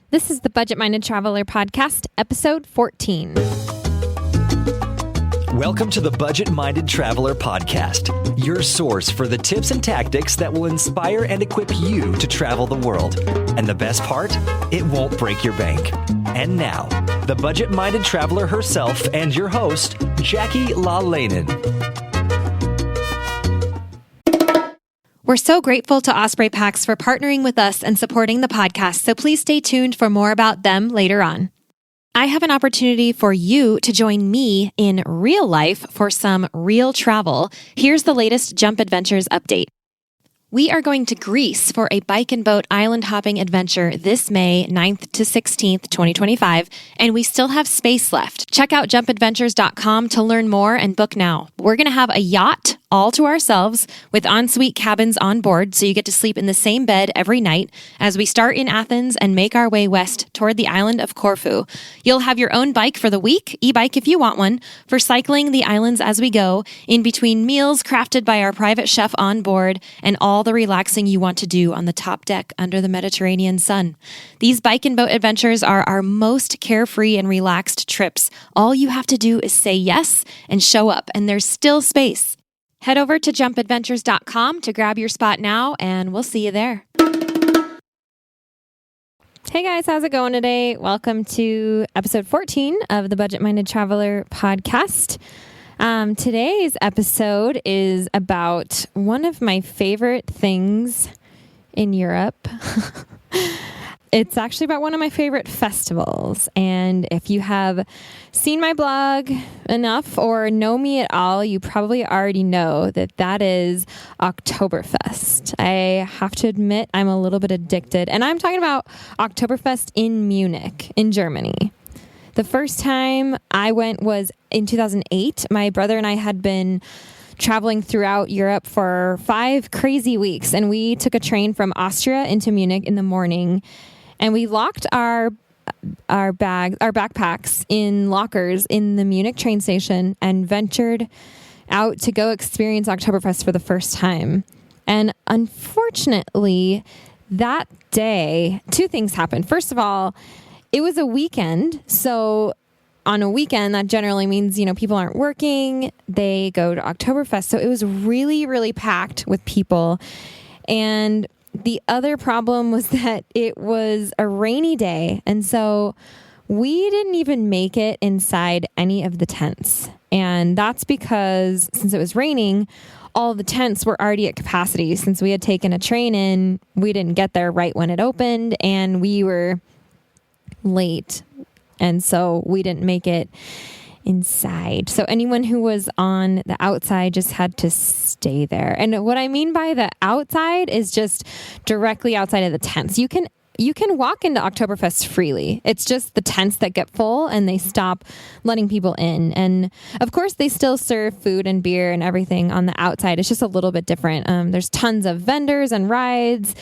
This is the Budget Minded Traveler Podcast, episode 14. Welcome to the Budget Minded Traveler Podcast, your source for the tips and tactics that will inspire and equip you to travel the world. And the best part, it won't break your bank. And now, the Budget Minded Traveler herself and your host, Jackie IRL. We're so grateful to Osprey Packs for partnering with us and supporting the podcast, so please stay tuned for more about them later on. I have an opportunity for you to join me in real life for some real travel. Here's the latest Jump Adventures update. We are going to Greece for a bike and boat island hopping adventure this May 9th to 16th, 2025, and we still have space left. Check out jumpadventures.com to learn more and book now. We're going to have a yacht all to ourselves with ensuite cabins on board, so you get to sleep in the same bed every night as we start in Athens and make our way west toward the island of Corfu. You'll have your own bike for the week, e-bike if you want one, for cycling the islands as we go, in between meals crafted by our private chef on board, and all the relaxing you want to do on the top deck under the Mediterranean sun. These bike and boat adventures are our most carefree and relaxed trips. All you have to do is say yes and show up, and there's still space. Head over to jumpadventures.com to grab your spot now, and we'll see you there. Hey guys, how's it going today? Welcome to episode 14 of the Budget Minded Traveler podcast. Today's episode is about one of my favorite things in Europe. It's actually about one of my favorite festivals. And if you have seen my blog enough or know me at all, you probably already know that is Oktoberfest. I have to admit I'm a little bit addicted. And I'm talking about Oktoberfest in Munich, in Germany. The first time I went was in 2008. My brother and I had been traveling throughout Europe for 5 crazy weeks. And we took a train from Austria into Munich in the morning. And we locked our backpacks in lockers in the Munich train station and ventured out to go experience Oktoberfest for the first time. And unfortunately, that day, 2 things happened. First of all, it was a weekend. So on a weekend, that generally means, people aren't working. They go to Oktoberfest. So it was really, really packed with people. And the other problem was that it was a rainy day. And so we didn't even make it inside any of the tents. And that's because since it was raining, all the tents were already at capacity. Since we had taken a train in, we didn't get there right when it opened and we were late. And so we didn't make it inside. So anyone who was on the outside just had to stay there. And what I mean by the outside is just directly outside of the tents. You can walk into Oktoberfest freely. It's just the tents that get full and they stop letting people in. And of course they still serve food and beer and everything on the outside. It's just a little bit different. There's tons of vendors and rides.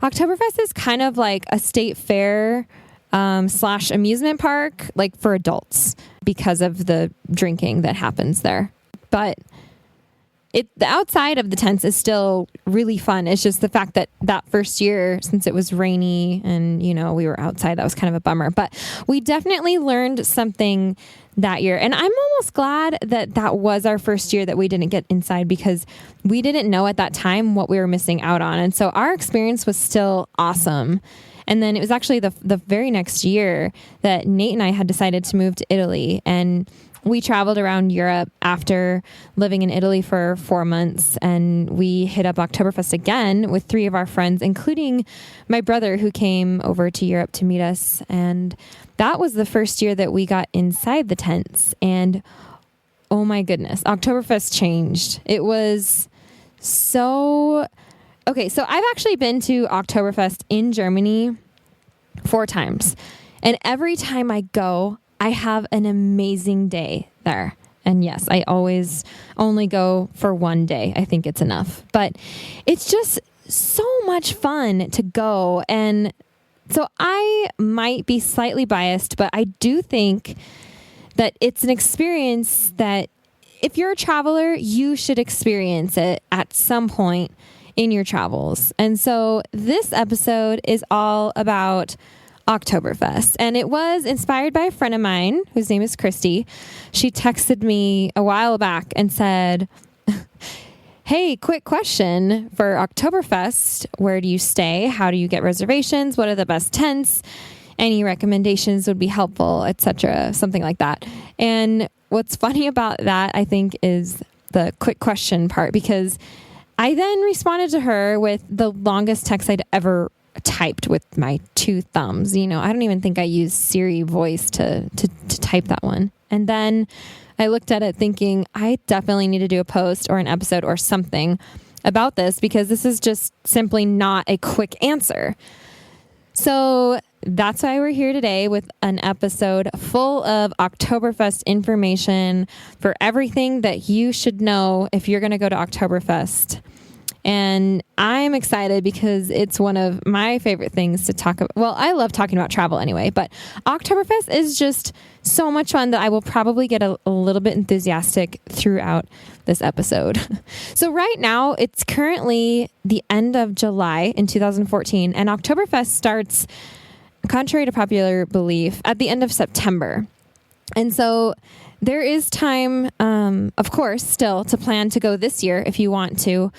Oktoberfest is kind of like a state fair / amusement park, like for adults, because of the drinking that happens there. But the outside of the tents is still really fun. It's just the fact that first year, since it was rainy and, we were outside, that was kind of a bummer. But we definitely learned something that year. And I'm almost glad that was our first year that we didn't get inside, because we didn't know at that time what we were missing out on. And so our experience was still awesome. And then it was actually the very next year that Nate and I had decided to move to Italy. And we traveled around Europe after living in Italy for 4 months. And we hit up Oktoberfest again with 3 of our friends, including my brother, who came over to Europe to meet us. And that was the first year that we got inside the tents. And oh my goodness, Oktoberfest changed. It was so... Okay, so I've actually been to Oktoberfest in Germany 4 times. And every time I go, I have an amazing day there. And yes, I always only go for 1 day. I think it's enough. But it's just so much fun to go. And so I might be slightly biased, but I do think that it's an experience that if you're a traveler, you should experience it at some point in your travels. And so this episode is all about Oktoberfest. And it was inspired by a friend of mine whose name is Christy. She texted me a while back and said, hey, quick question for Oktoberfest. Where do you stay? How do you get reservations? What are the best tents? Any recommendations would be helpful, etc. Something like that. And what's funny about that, I think, is the quick question part, because I then responded to her with the longest text I'd ever typed with my two thumbs. I don't even think I used Siri voice to type that one. And then I looked at it thinking, I definitely need to do a post or an episode or something about this, because this is just simply not a quick answer. So that's why we're here today with an episode full of Oktoberfest information for everything that you should know if you're going to go to Oktoberfest. And I'm excited because it's one of my favorite things to talk about. Well, I love talking about travel anyway, but Oktoberfest is just so much fun that I will probably get a little bit enthusiastic throughout this episode. So right now, it's currently the end of July in 2014, and Oktoberfest starts, contrary to popular belief, at the end of September. And so there is time, of course, still to plan to go this year if you want to.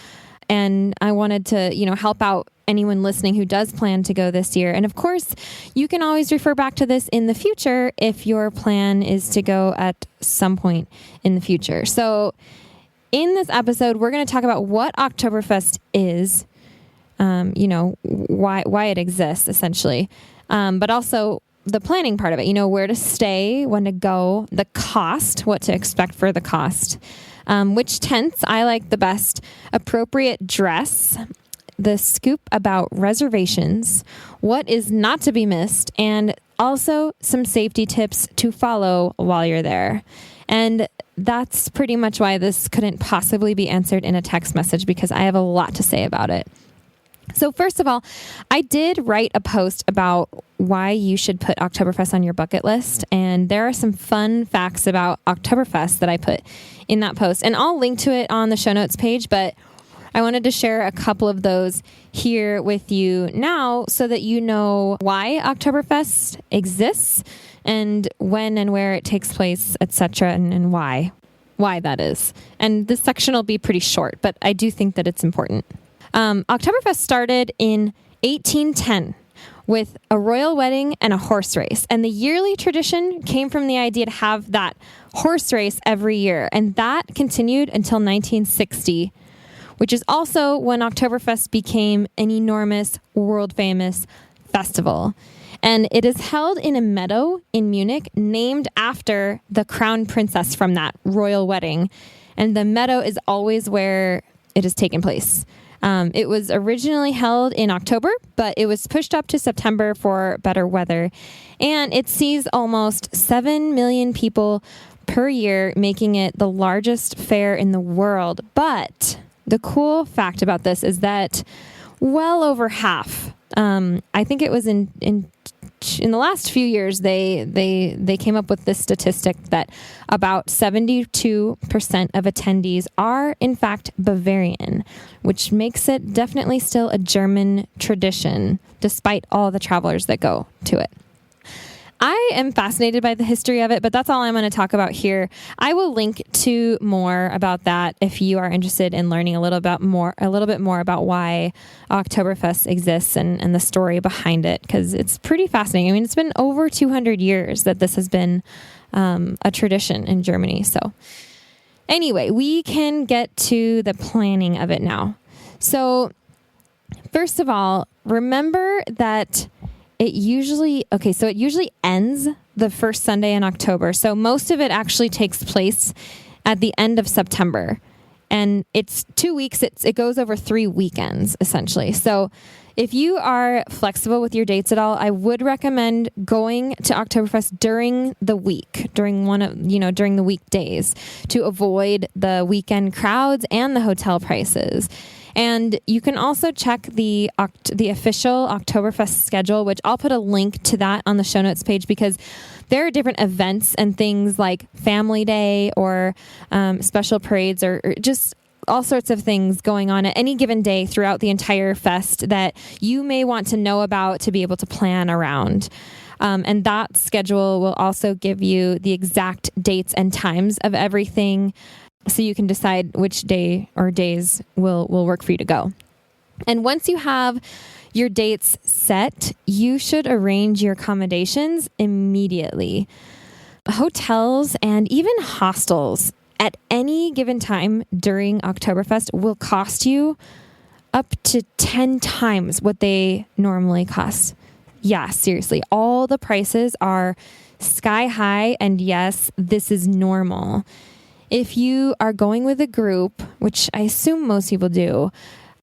And I wanted to, help out anyone listening who does plan to go this year. And of course, you can always refer back to this in the future if your plan is to go at some point in the future. So in this episode, we're going to talk about what Oktoberfest is, why it exists, essentially, but also the planning part of it, where to stay, when to go, the cost, what to expect for the cost, which tents I like the best, appropriate dress, the scoop about reservations, what is not to be missed, and also some safety tips to follow while you're there. And that's pretty much why this couldn't possibly be answered in a text message, because I have a lot to say about it. So first of all, I did write a post about why you should put Oktoberfest on your bucket list. And there are some fun facts about Oktoberfest that I put in that post. And I'll link to it on the show notes page, but I wanted to share a couple of those here with you now so that you know why Oktoberfest exists and when and where it takes place, etc., and why that is. And this section will be pretty short, but I do think that it's important. Oktoberfest started in 1810 with a royal wedding and a horse race. And the yearly tradition came from the idea to have that horse race every year. And that continued until 1960, which is also when Oktoberfest became an enormous, world-famous festival. And it is held in a meadow in Munich named after the crown princess from that royal wedding. And the meadow is always where it has taken place. It was originally held in October, but it was pushed up to September for better weather. And it sees almost 7 million people per year, making it the largest fair in the world. But the cool fact about this is that well over half, I think it was in the last few years, they came up with this statistic that about 72% of attendees are, in fact, Bavarian, which makes it definitely still a German tradition, despite all the travelers that go to it. I am fascinated by the history of it, but that's all I'm going to talk about here. I will link to more about that if you are interested in learning a little bit more about why Oktoberfest exists and the story behind it, because it's pretty fascinating. I mean, it's been over 200 years that this has been a tradition in Germany. So anyway, we can get to the planning of it now. So first of all, remember that it usually ends the first Sunday in October. So most of it actually takes place at the end of September. And it's 2 weeks. It goes over 3 weekends, essentially. So if you are flexible with your dates at all, I would recommend going to Oktoberfest during the week, during the weekdays, to avoid the weekend crowds and the hotel prices. And you can also check the official Oktoberfest schedule, which I'll put a link to that on the show notes page, because there are different events and things like Family Day or special parades or just all sorts of things going on at any given day throughout the entire fest that you may want to know about to be able to plan around. And that schedule will also give you the exact dates and times of everything, so you can decide which day or days will work for you to go. And once you have your dates set, you should arrange your accommodations immediately. Hotels and even hostels at any given time during Oktoberfest will cost you up to 10 times what they normally cost. Yeah, seriously. All the prices are sky high, and yes, this is normal. If you are going with a group, which I assume most people do,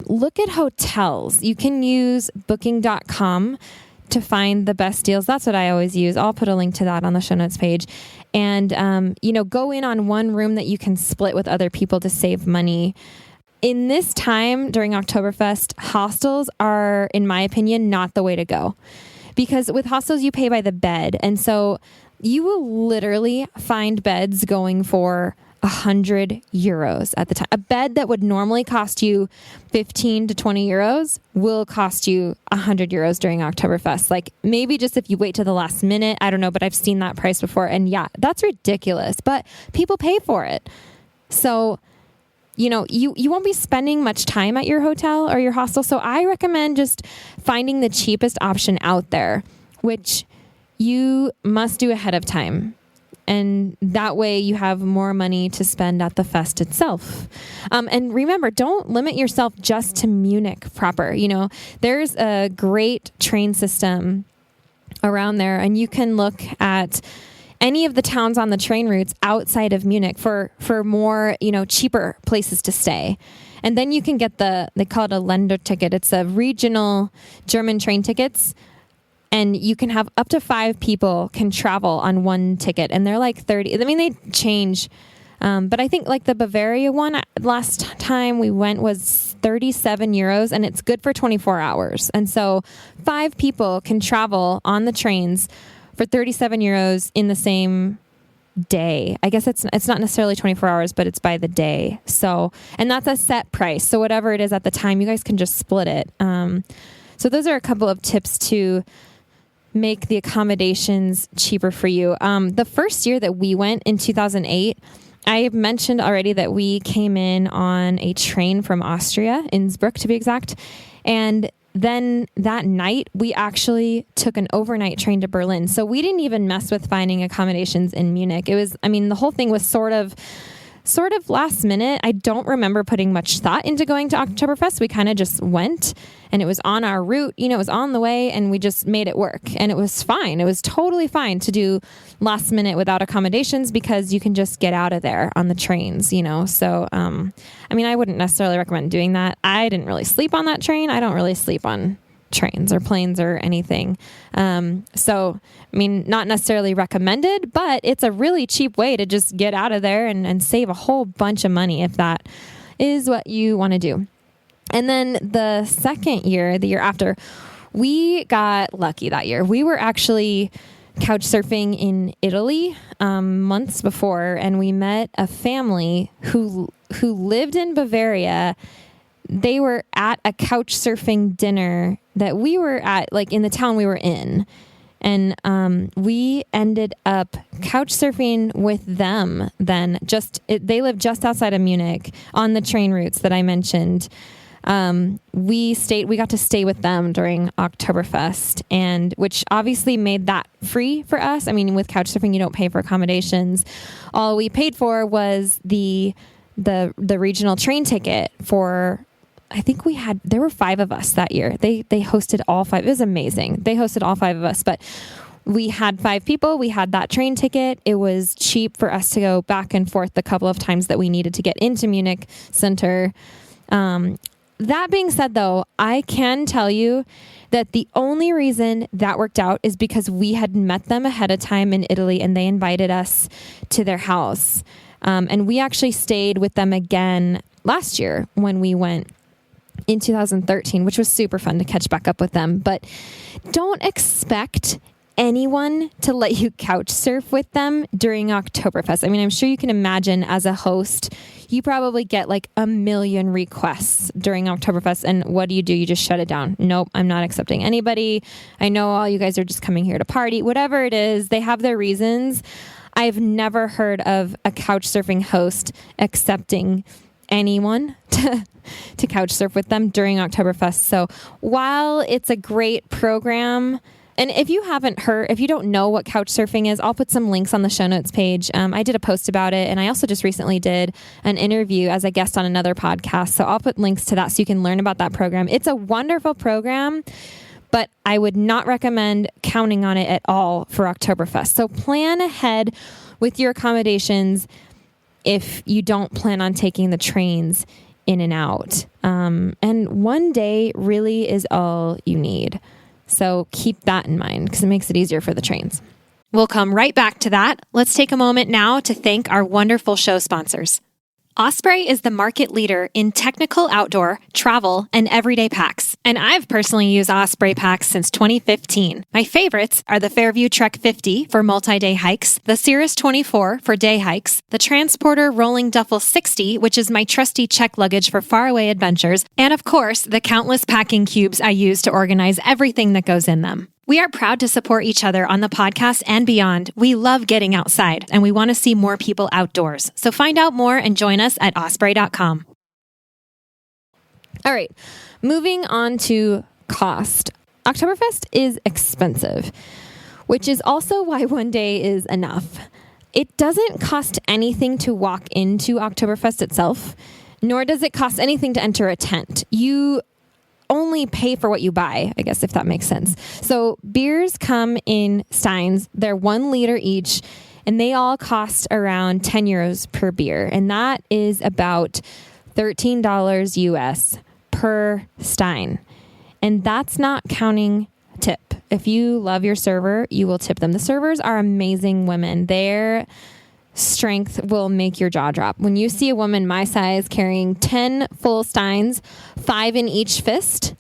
look at hotels. You can use booking.com to find the best deals. That's what I always use. I'll put a link to that on the show notes page. And, go in on one room that you can split with other people to save money. In this time during Oktoberfest, hostels are, in my opinion, not the way to go. Because with hostels, you pay by the bed. And so you will literally find beds going for 100 euros at the time. A bed that would normally cost you 15 to 20 euros will cost you 100 euros during Oktoberfest. Like maybe just if you wait to the last minute, I don't know, but I've seen that price before. And yeah, that's ridiculous, but people pay for it. So, you won't be spending much time at your hotel or your hostel. So I recommend just finding the cheapest option out there, which you must do ahead of time. And that way you have more money to spend at the fest itself. And remember, don't limit yourself just to Munich proper. There's a great train system around there, and you can look at any of the towns on the train routes outside of Munich for more, cheaper places to stay. And then you can get they call it a Länder ticket. It's a regional German train tickets. And you can have up to 5 people can travel on one ticket. And they're like 30. I mean, they change. But I think like the Bavaria one last time we went was 37 euros, and it's good for 24 hours. And so 5 people can travel on the trains for 37 euros in the same day. I guess it's not necessarily 24 hours, but it's by the day. So, and that's a set price. So whatever it is at the time, you guys can just split it. So those are a couple of tips to make the accommodations cheaper for you. The first year that we went in 2008, I mentioned already that we came in on a train from Austria, Innsbruck to be exact. And then that night, we actually took an overnight train to Berlin. So we didn't even mess with finding accommodations in Munich. The whole thing was sort of last minute. I don't remember putting much thought into going to Oktoberfest. We kind of just went, and it was on our route, it was on the way, and we just made it work. And it was fine. It was totally fine to do last minute without accommodations because you can just get out of there on the trains, So, I wouldn't necessarily recommend doing that. I didn't really sleep on that train. I don't really sleep on trains or planes or anything. Not necessarily recommended, but it's a really cheap way to just get out of there and save a whole bunch of money if that is what you want to do. And then the second year, the year after, we got lucky that year. We were actually couch surfing in Italy months before, and we met a family who lived in Bavaria. They were at a couch surfing dinner that we were at, like in the town we were in. And we ended up couch surfing with them then. They live just outside of Munich on the train routes that I mentioned. We got to stay with them during Oktoberfest, and which obviously made that free for us. With couch surfing, you don't pay for accommodations. All we paid for was the regional train ticket for, I think there were 5 of us that year. They hosted all 5. It was amazing. They hosted all 5 of us, but we had 5 people. We had that train ticket. It was cheap for us to go back and forth the couple of times that we needed to get into Munich Center. That being said, though, I can tell you that the only reason that worked out is because we had met them ahead of time in Italy, and they invited us to their house. And we actually stayed with them again last year when we went in 2013, which was super fun to catch back up with them. But don't expect anyone to let you couch surf with them during Oktoberfest. I'm sure you can imagine as a host, You probably get like a million requests during Oktoberfest. And what do? You just shut it down. Nope, I'm not accepting anybody. I know all you guys are just coming here to party. Whatever it is, they have their reasons. I've never heard of a couch surfing host accepting anyone to couch surf with them during Oktoberfest. So while it's a great program, and if you don't know what couch surfing is, I'll put some links on the show notes page. I did a post about it, and I also just recently did an interview as a guest on another podcast. So I'll put links to that so you can learn about that program. It's a wonderful program, but I would not recommend counting on it at all for Oktoberfest. So plan ahead with your accommodations if you don't plan on taking the trains in and out. And one day really is all you need. So keep that in mind because it makes it easier for the trains. We'll come right back to that. Let's take a moment now to thank our wonderful show sponsors. Osprey is the market leader in technical outdoor, travel, and everyday packs. And I've personally used Osprey packs since 2015. My favorites are the Fairview Trek 50 for multi-day hikes, the Cirrus 24 for day hikes, the Transporter Rolling Duffel 60, which is my trusty check luggage for faraway adventures, and of course, the countless packing cubes I use to organize everything that goes in them. We are proud to support each other on the podcast and beyond. We love getting outside, and we want to see more people outdoors. So find out more and join us at osprey.com. All right, moving on to cost. Oktoberfest is expensive, which is also why one day is enough. It doesn't cost anything to walk into Oktoberfest itself, nor does it cost anything to enter a tent. You only pay for what you buy, I guess, if that makes sense. So beers come in steins. They're 1 liter each, and they all cost around 10 euros per beer. And that is about $13 US per stein. And that's not counting tip. If you love your server, you will tip them. The servers are amazing women. Their strength will make your jaw drop. When you see a woman my size carrying 10 full steins, 5 in each fist,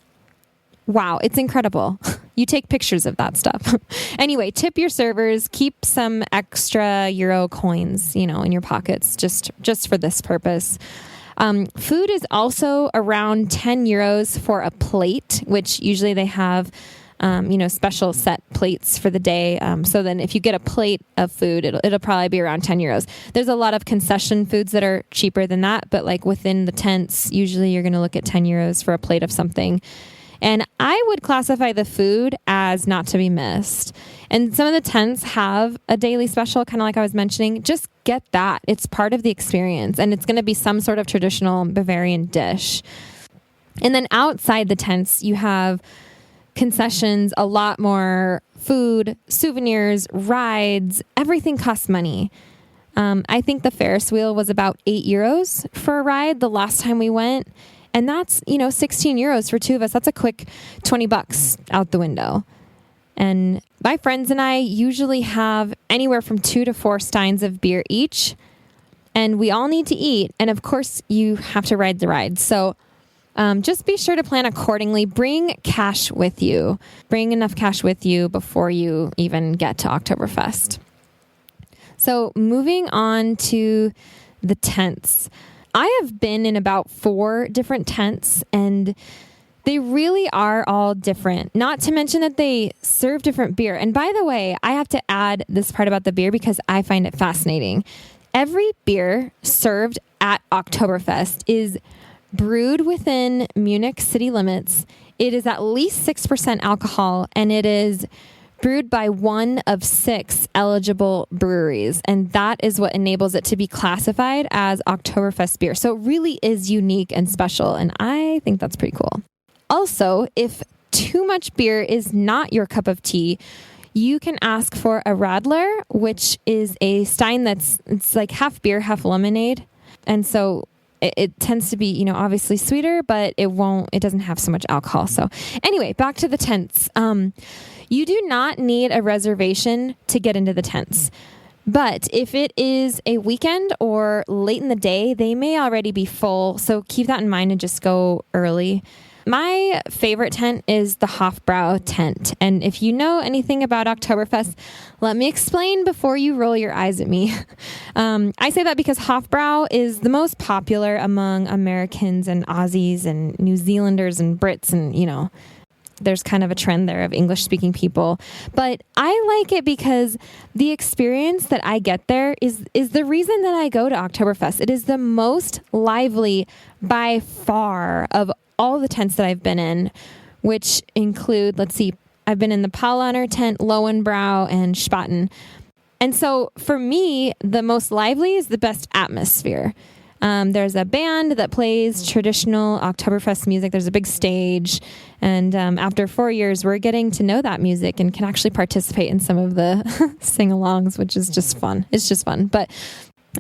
wow, it's incredible. You take pictures of that stuff. Anyway, tip your servers, keep some extra euro coins, in your pockets just for this purpose. Food is also around 10 euros for a plate, which usually they have special set plates for the day. So then if you get a plate of food, it'll probably be around 10 euros. There's a lot of concession foods that are cheaper than that, but like within the tents, usually you're going to look at 10 euros for a plate of something. And I would classify the food as not to be missed. And some of the tents have a daily special, kind of like I was mentioning. Just get that. It's part of the experience, and it's going to be some sort of traditional Bavarian dish. And then outside the tents, you have concessions, a lot more food, souvenirs, rides, everything costs money. I think the Ferris wheel was about 8 euros for a ride the last time we went. And that's, 16 euros for 2 of us. That's a quick $20 out the window. And my friends and I usually have anywhere from 2 to 4 steins of beer each. And we all need to eat. And of course, you have to ride the ride. So just be sure to plan accordingly. Bring cash with you. Bring enough cash with you before you even get to Oktoberfest. So moving on to the tents. I have been in about 4 different tents, and they really are all different. Not to mention that they serve different beer. And by the way, I have to add this part about the beer because I find it fascinating. Every beer served at Oktoberfest is brewed within Munich city limits. It is at least 6% alcohol, and it is brewed by one of 6 eligible breweries. And that is what enables it to be classified as Oktoberfest beer. So it really is unique and special. And I think that's pretty cool. Also, if too much beer is not your cup of tea, you can ask for a Radler, which is a stein it's like half beer, half lemonade. And so it tends to be, obviously sweeter, but it doesn't have so much alcohol. So anyway, back to the tents. You do not need a reservation to get into the tents. But if it is a weekend or late in the day, they may already be full. So keep that in mind and just go early. My favorite tent is the Hofbrau tent. And if you know anything about Oktoberfest, let me explain before you roll your eyes at me. I say that because Hofbrau is the most popular among Americans and Aussies and New Zealanders and Brits, and, there's kind of a trend there of English-speaking people. But I like it because the experience that I get there is the reason that I go to Oktoberfest. It is the most lively by far of all the tents that I've been in, which include, I've been in the Paulaner tent, Lowenbrau, and Spaten. And so for me, the most lively is the best atmosphere. There's a band that plays traditional Oktoberfest music. There's a big stage. And after 4 years, we're getting to know that music and can actually participate in some of the sing-alongs, which is just fun. It's just fun. But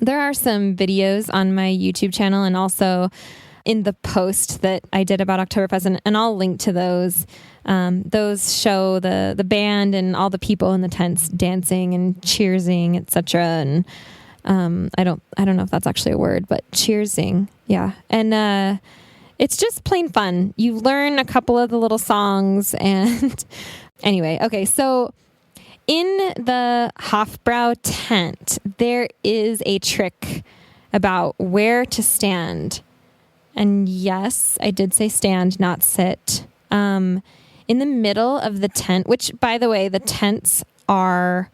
there are some videos on my YouTube channel and also in the post that I did about Oktoberfest, and I'll link to those. Those show the band and all the people in the tents dancing and cheersing, etc. And I don't know if that's actually a word, but cheersing. Yeah. And it's just plain fun. You learn a couple of the little songs and anyway, okay. So in the Hofbrau tent, there is a trick about where to stand. And yes, I did say stand, not sit. In the middle of the tent, which, by the way, the tents are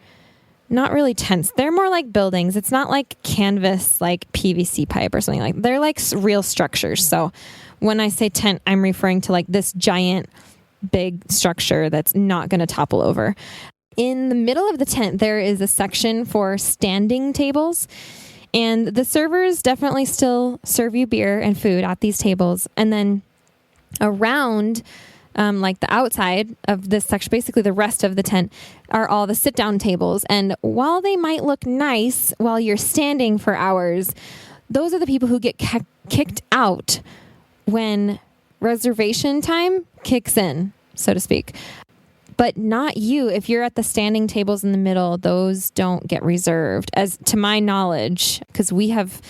not really tents. They're more like buildings. It's not like canvas, like PVC pipe or something like. They're like real structures. So when I say tent, I'm referring to like this giant, big structure that's not going to topple over. In the middle of the tent, there is a section for standing tables. And the servers definitely still serve you beer and food at these tables. And then around, like the outside of this section, basically the rest of the tent, are all the sit-down tables. And while they might look nice while you're standing for hours, those are the people who get kicked out when reservation time kicks in, so to speak. But not you. If you're at the standing tables in the middle, those don't get reserved, as to my knowledge, because we have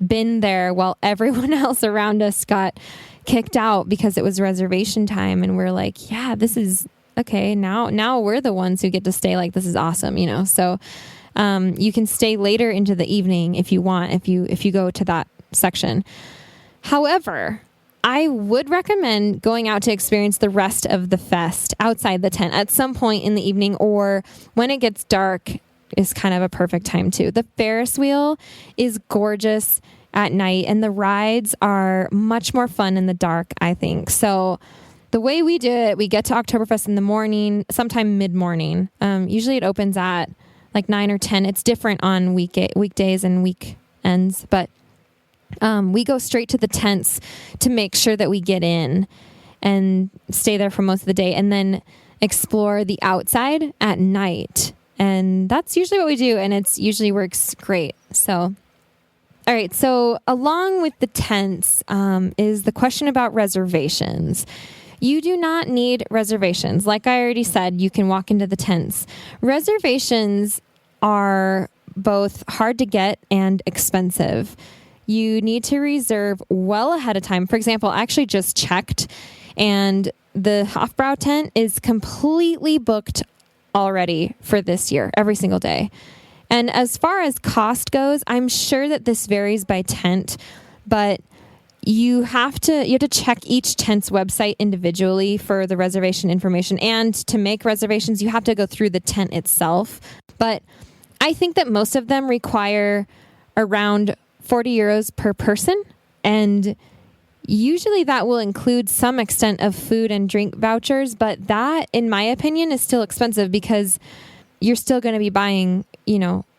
been there while everyone else around us got kicked out because it was reservation time. And we're like, yeah, this is okay. Now we're the ones who get to stay. Like, this is awesome, So you can stay later into the evening if you want, if you go to that section. However, I would recommend going out to experience the rest of the fest outside the tent at some point in the evening, or when it gets dark is kind of a perfect time too. The Ferris wheel is gorgeous at night, and the rides are much more fun in the dark, I think. So the way we do it, we get to Oktoberfest in the morning, sometime mid-morning. Usually it opens at like 9 or 10. It's different on weekdays and weekends, but we go straight to the tents to make sure that we get in and stay there for most of the day, and then explore the outside at night. And that's usually what we do, and it usually works great. So, all right. So along with the tents is the question about reservations. You do not need reservations. Like I already said, you can walk into the tents. Reservations are both hard to get and expensive. You need to reserve well ahead of time. For example, I actually just checked, and the Hofbrau tent is completely booked already for this year, every single day. And as far as cost goes, I'm sure that this varies by tent, but you have to check each tent's website individually for the reservation information. And to make reservations, you have to go through the tent itself. But I think that most of them require around 40 euros per person, and usually that will include some extent of food and drink vouchers, but that, in my opinion, is still expensive because you're still going to be buying,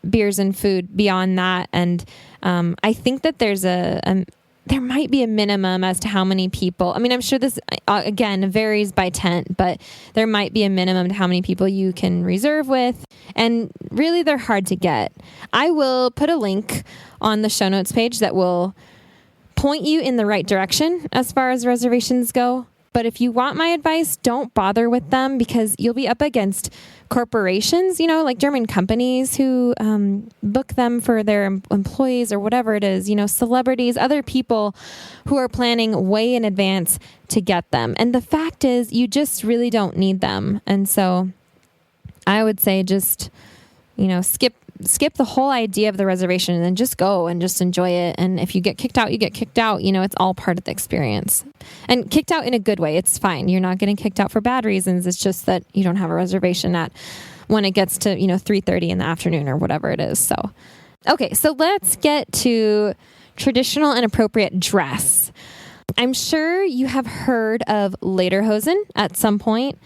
beers and food beyond that. And I think that there might be a minimum as to how many people. I mean, I'm sure this, again, varies by tent, but there might be a minimum to how many people you can reserve with. And really, they're hard to get. I will put a link on the show notes page that will point you in the right direction as far as reservations go. But if you want my advice, don't bother with them because you'll be up against corporations, like German companies who book them for their employees or whatever it is, celebrities, other people who are planning way in advance to get them. And the fact is, you just really don't need them. And so I would say just, skip the whole idea of the reservation and then just go and just enjoy it. And if you get kicked out, you get kicked out. It's all part of the experience. And kicked out in a good way. It's fine. You're not getting kicked out for bad reasons. It's just that you don't have a reservation when it gets to, 3:30 in the afternoon or whatever it is. So, okay. So let's get to traditional and appropriate dress. I'm sure you have heard of lederhosen at some point.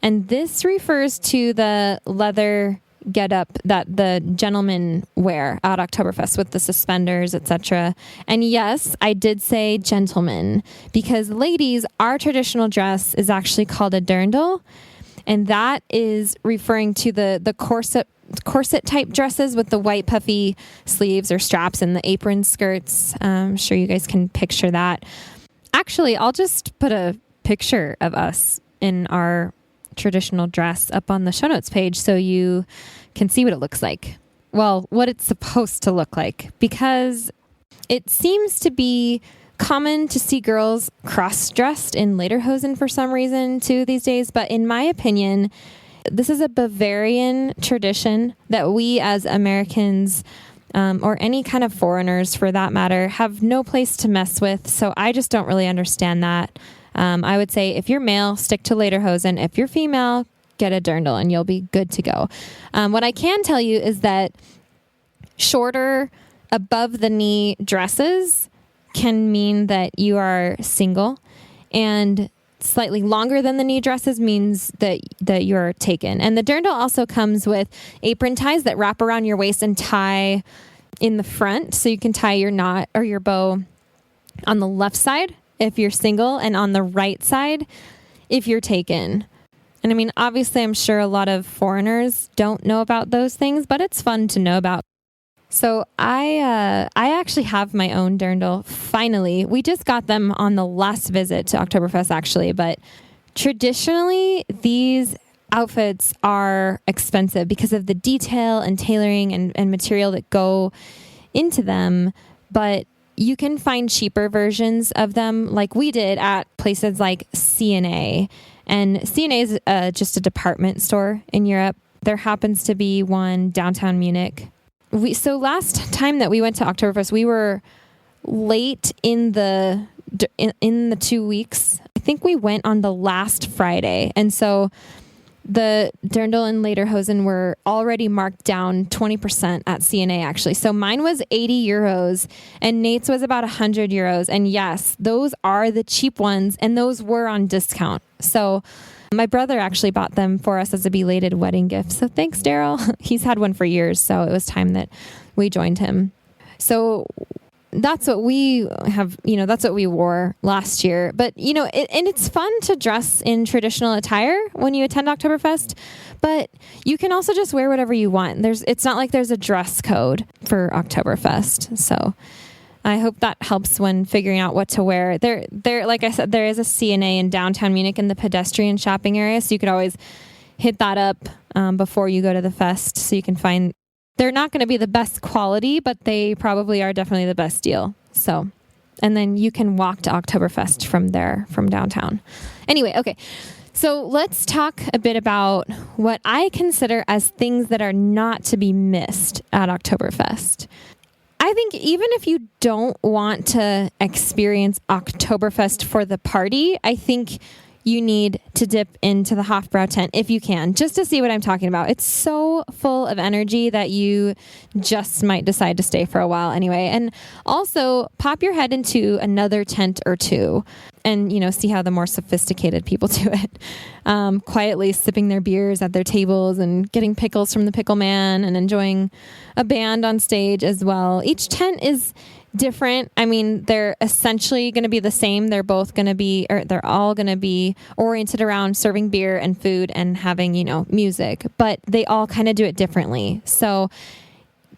And this refers to the leather getup that the gentlemen wear at Oktoberfest with the suspenders, etc. And yes, I did say gentlemen because ladies, our traditional dress is actually called a dirndl, and that is referring to the corset type dresses with the white puffy sleeves or straps and the apron skirts. I'm sure you guys can picture that. Actually, I'll just put a picture of us in our traditional dress up on the show notes page so you can see what it looks like. Well, what it's supposed to look like, because it seems to be common to see girls cross-dressed in lederhosen for some reason too these days. But in my opinion, this is a Bavarian tradition that we as Americans or any kind of foreigners for that matter have no place to mess with. So I just don't really understand that. I would say if you're male, stick to lederhosen. If you're female, get a dirndl and you'll be good to go. What I can tell you is that shorter above the knee dresses can mean that you are single, and slightly longer than the knee dresses means that you're taken. And the dirndl also comes with apron ties that wrap around your waist and tie in the front. So you can tie your knot or your bow on the left side if you're single and on the right side if you're taken. And I mean, obviously, I'm sure a lot of foreigners don't know about those things, but it's fun to know about. So I actually have my own dirndl. Finally, we just got them on the last visit to Oktoberfest, actually. But traditionally, these outfits are expensive because of the detail and tailoring and material that go into them. But you can find cheaper versions of them, like we did at places like C&A. And C&A is just a department store in Europe. There happens to be one downtown Munich. So last time that we went to Oktoberfest, we were late in the 2 weeks. I think we went on the last Friday. And so the dirndl and lederhosen were already marked down 20% at C&A, actually. So mine was 80 euros and Nate's was about 100 euros. And yes, those are the cheap ones, and those were on discount. So my brother actually bought them for us as a belated wedding gift. So thanks, Daryl. He's had one for years, so it was time that we joined him. So that's what we have, that's what we wore last year. But, and it's fun to dress in traditional attire when you attend Oktoberfest, but you can also just wear whatever you want. It's not like there's a dress code for Oktoberfest. So I hope that helps when figuring out what to wear. There, like I said, there is a C&A in downtown Munich in the pedestrian shopping area. So you could always hit that up before you go to the fest. So you can find, they're not going to be the best quality, but they probably are definitely the best deal. So, and then you can walk to Oktoberfest from there, from downtown. Anyway, okay. So let's talk a bit about what I consider as things that are not to be missed at Oktoberfest. I think even if you don't want to experience Oktoberfest for the party, I think you need to dip into the Hofbrau tent if you can, just to see what I'm talking about. It's so full of energy that you just might decide to stay for a while anyway. And also pop your head into another tent or two and, see how the more sophisticated people do it. Quietly sipping their beers at their tables and getting pickles from the pickle man and enjoying a band on stage as well. Each tent is different. I mean, they're essentially going to be the same. They're all going to be oriented around serving beer and food and having, music, but they all kind of do it differently. So,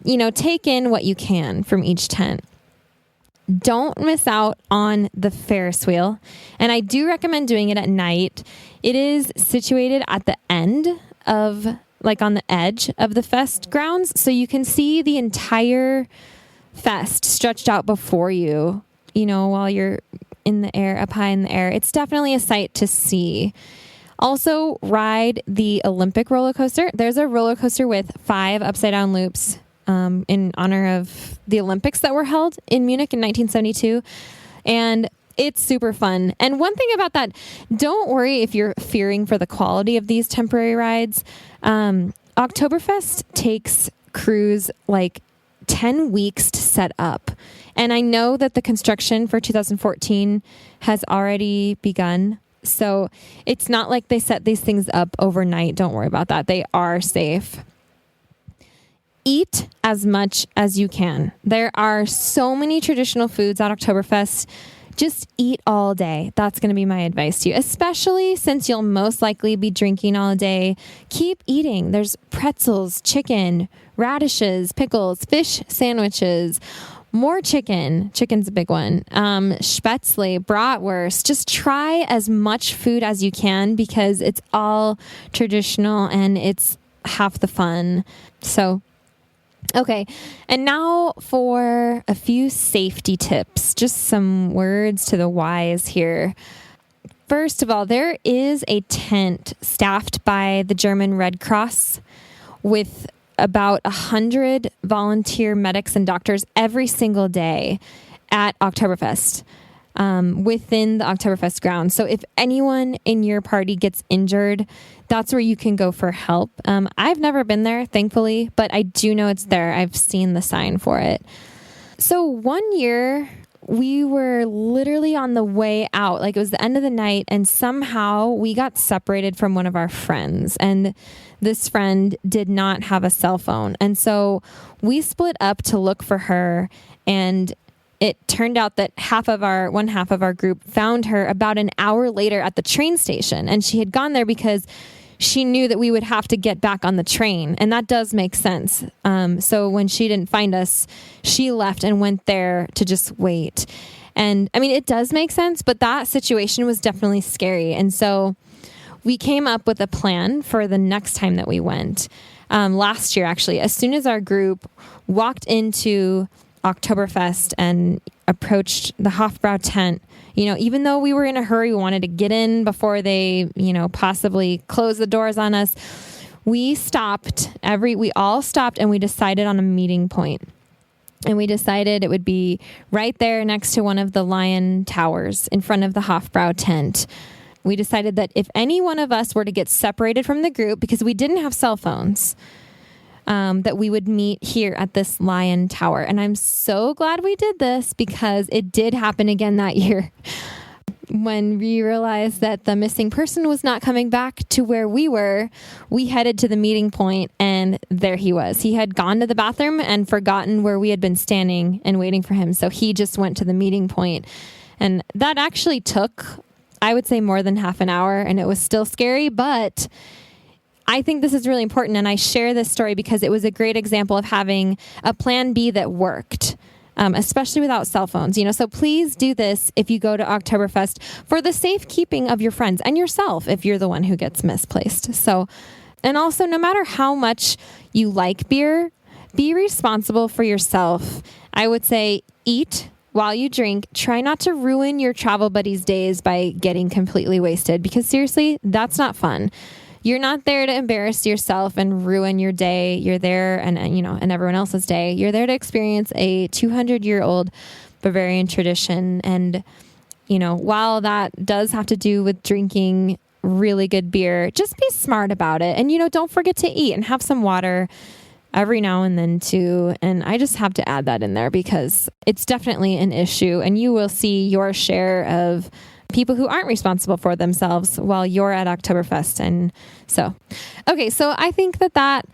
take in what you can from each tent. don't miss out on the Ferris wheel. And I do recommend doing it at night. It is situated at the end of, like on the edge of the fest grounds. So you can see the entire fest stretched out before you, while you're in the air, up high in the air. It's definitely a sight to see. Also, ride the Olympic roller coaster. There's a roller coaster with 5 upside down loops in honor of the Olympics that were held in Munich in 1972. And it's super fun. And one thing about that, don't worry if you're fearing for the quality of these temporary rides. Oktoberfest takes crews like 10 weeks to set up. And I know that the construction for 2014 has already begun. So it's not like they set these things up overnight. Don't worry about that. They are safe. Eat as much as you can. There are so many traditional foods at Oktoberfest. Just eat all day. That's going to be my advice to you, especially since you'll most likely be drinking all day. Keep eating. There's pretzels, chicken, radishes, pickles, fish sandwiches, more chicken. Chicken's a big one. Spätzle, bratwurst. Just try as much food as you can because it's all traditional and it's half the fun. So, okay. And now for a few safety tips, just some words to the wise here. First of all, there is a tent staffed by the German Red Cross with about 100 volunteer medics and doctors every single day at Oktoberfest, within the Oktoberfest grounds. So if anyone in your party gets injured, that's where you can go for help. I've never been there, thankfully, but I do know it's there. I've seen the sign for it. So one year we were literally on the way out, like it was the end of the night, and somehow we got separated from one of our friends. And this friend did not have a cell phone. And so we split up to look for her. And it turned out that one half of our group found her about an hour later at the train station. And she had gone there because she knew that we would have to get back on the train. And that does make sense. So when she didn't find us, she left and went there to just wait. And I mean, it does make sense, but that situation was definitely scary. And so we came up with a plan for the next time that we went. Last year, actually, as soon as our group walked into Oktoberfest and approached the Hofbrau tent, even though we were in a hurry, we wanted to get in before they, possibly close the doors on us. We all stopped and we decided on a meeting point. And we decided it would be right there next to one of the lion towers in front of the Hofbrau tent. We decided that if any one of us were to get separated from the group, because we didn't have cell phones, that we would meet here at this lion tower. And I'm so glad we did this because it did happen again that year. When we realized that the missing person was not coming back to where we were, we headed to the meeting point and there he was. He had gone to the bathroom and forgotten where we had been standing and waiting for him. So he just went to the meeting point. And that actually took, I would say, more than half an hour, and it was still scary, but I think this is really important. And I share this story because it was a great example of having a plan B that worked. Especially without cell phones, so please do this if you go to Oktoberfest for the safekeeping of your friends and yourself if you're the one who gets misplaced. So, and also no matter how much you like beer, be responsible for yourself. I would say eat while you drink. Try not to ruin your travel buddies' days by getting completely wasted because seriously, that's not fun. You're not there to embarrass yourself and ruin your day. You're there and everyone else's day. You're there to experience a 200-year-old Bavarian tradition. And, while that does have to do with drinking really good beer, just be smart about it. And, don't forget to eat and have some water every now and then too. And I just have to add that in there because it's definitely an issue and you will see your share of people who aren't responsible for themselves while you're at Oktoberfest. And so I think that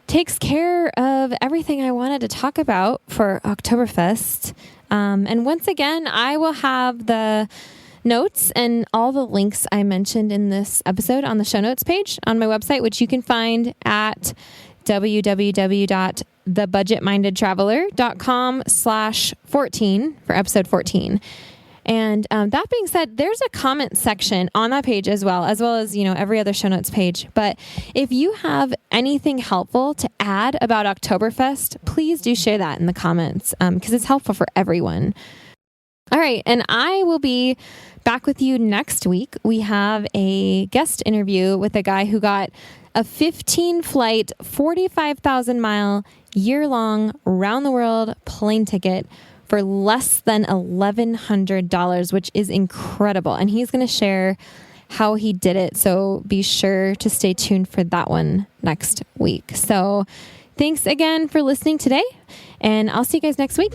takes care of everything I wanted to talk about for Oktoberfest. And once again, I will have the notes and all the links I mentioned in this episode on the show notes page on my website, which you can find at www.BMT thebudgetmindedtraveler.com/14 for episode 14. And that being said, there's a comment section on that page as well as, every other show notes page. But if you have anything helpful to add about Oktoberfest, please do share that in the comments because it's helpful for everyone. All right. And I will be back with you next week. We have a guest interview with a guy who got a 15-flight, 45,000-mile, year-long, round-the-world plane ticket for less than $1,100, which is incredible. And he's going to share how he did it. So be sure to stay tuned for that one next week. So thanks again for listening today, and I'll see you guys next week.